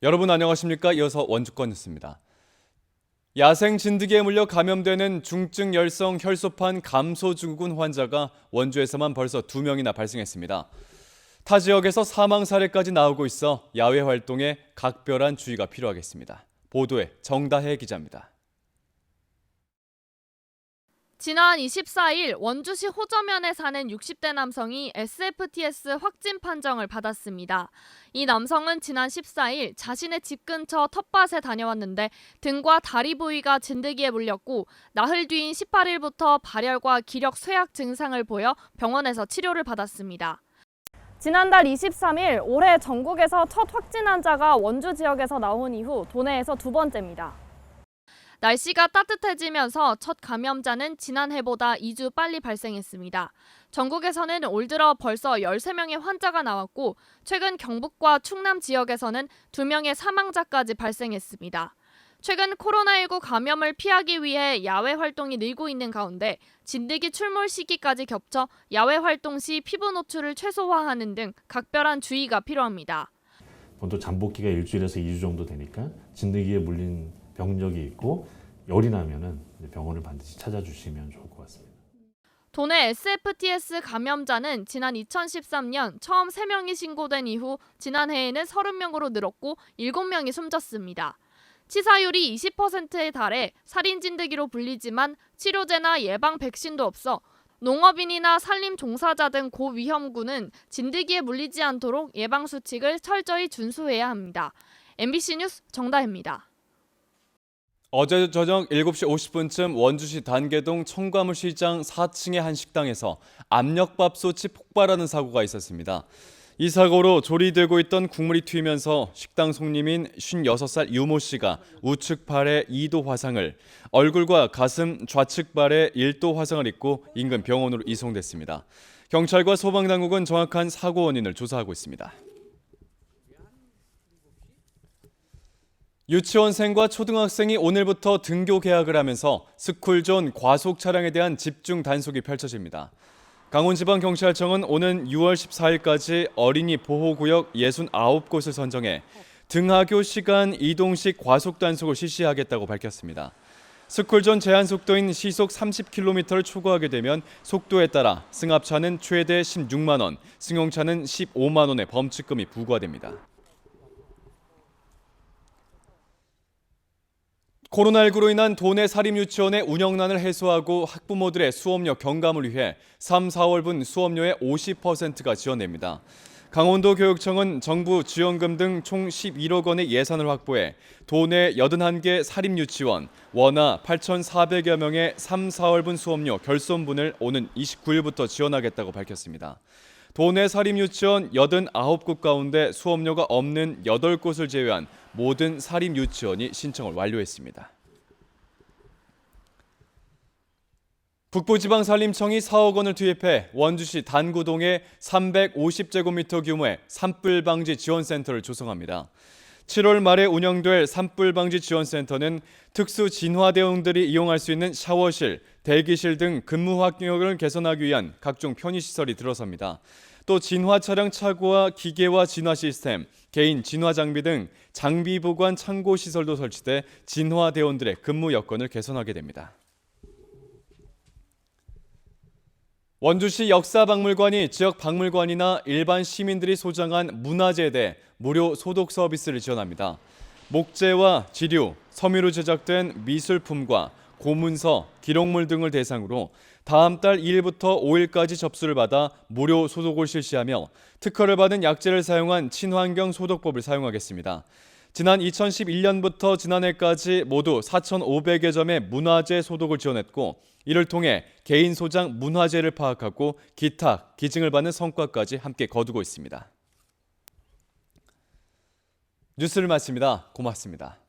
여러분 안녕하십니까? 이어서 원주권 뉴스입니다. 야생 진드기에 물려 감염되는 중증 열성 혈소판 감소 증후군 환자가 원주에서만 벌써 2명이나 발생했습니다. 타 지역에서 사망 사례까지 나오고 있어 야외 활동에 각별한 주의가 필요하겠습니다. 보도에 정다혜 기자입니다. 지난 24일 원주시 호저면에 사는 60대 남성이 SFTS 확진 판정을 받았습니다. 이 남성은 지난 14일 자신의 집 근처 텃밭에 다녀왔는데 등과 다리 부위가 진드기에 물렸고 나흘 뒤인 18일부터 발열과 기력 쇠약 증상을 보여 병원에서 치료를 받았습니다. 지난달 23일 올해 전국에서 첫 확진 환자가 원주 지역에서 나온 이후 도내에서 2번째입니다. 날씨가 따뜻해지면서 첫 감염자는 지난해보다 2주 빨리 발생했습니다. 전국에서는 올 들어 벌써 13명의 환자가 나왔고 최근 경북과 충남 지역에서는 2명의 사망자까지 발생했습니다. 최근 코로나19 감염을 피하기 위해 야외 활동이 늘고 있는 가운데 진드기 출몰 시기까지 겹쳐 야외 활동 시 피부 노출을 최소화하는 등 각별한 주의가 필요합니다. 보통 잠복기가 일주일에서 2주 정도 되니까 진드기에 물린 병력이 있고 열이 나면은 병원을 반드시 찾아주시면 좋을 것 같습니다. 도내 SFTS 감염자는 지난 2013년 처음 3명이 신고된 이후 지난해에는 30명으로 늘었고 7명이 숨졌습니다. 치사율이 20%에 달해 살인 진드기로 불리지만 치료제나 예방 백신도 없어 농업인이나 산림 종사자 등 고위험군은 진드기에 물리지 않도록 예방 수칙을 철저히 준수해야 합니다. MBC 뉴스 정다혜입니다. 어제 저녁 7시 50분쯤 원주시 단계동 청과물시장 4층의 한 식당에서 압력밥솥이 폭발하는 사고가 있었습니다. 이 사고로 조리되고 있던 국물이 튀면서 식당 손님인 56살 유모 씨가 우측 발에 2도 화상을, 얼굴과 가슴 좌측 발에 1도 화상을 입고 인근 병원으로 이송됐습니다. 경찰과 소방당국은 정확한 사고 원인을 조사하고 있습니다. 유치원생과 초등학생이 오늘부터 등교 개학을 하면서 스쿨존 과속 차량에 대한 집중 단속이 펼쳐집니다. 강원지방경찰청은 오는 6월 14일까지 어린이 보호구역 69곳을 선정해 등하교 시간 이동식 과속 단속을 실시하겠다고 밝혔습니다. 스쿨존 제한 속도인 시속 30km를 초과하게 되면 속도에 따라 승합차는 최대 16만 원, 승용차는 15만 원의 범칙금이 부과됩니다. 코로나19로 인한 도내 사립유치원의 운영난을 해소하고 학부모들의 수업료 경감을 위해 3, 4월분 수업료의 50%가 지원됩니다. 강원도 교육청은 정부 지원금 등 총 11억 원의 예산을 확보해 도내 81개 사립유치원 원화 8,400여 명의 3, 4월분 수업료 결손분을 오는 29일부터 지원하겠다고 밝혔습니다. 도내 사립유치원 89곳 가운데 수업료가 없는 8곳을 제외한 모든 사립유치원이 신청을 완료했습니다. 북부지방산림청이 4억 원을 투입해 원주시 단구동에 350제곱미터 규모의 산불 방지 지원센터를 조성합니다. 7월 말에 운영될 산불 방지 지원센터는 특수 진화대원들이 이용할 수 있는 샤워실, 대기실 등 근무 환경을 개선하기 위한 각종 편의시설이 들어섭니다. 또 진화 차량 차고와 기계화 진화 시스템, 개인 진화 장비 등 장비 보관 창고 시설도 설치돼 진화 대원들의 근무 여건을 개선하게 됩니다. 원주시 역사박물관이 지역 박물관이나 일반 시민들이 소장한 문화재에 대해 무료 소독 서비스를 지원합니다. 목재와 지류, 섬유로 제작된 미술품과 고문서, 기록물 등을 대상으로 다음 달 2일부터 5일까지 접수를 받아 무료 소독을 실시하며 특허를 받은 약재를 사용한 친환경 소독법을 사용하겠습니다. 지난 2011년부터 지난해까지 모두 4,500여 점의 문화재 소독을 지원했고 이를 통해 개인 소장 문화재를 파악하고 기탁, 기증을 받는 성과까지 함께 거두고 있습니다. 뉴스를 마칩니다. 고맙습니다.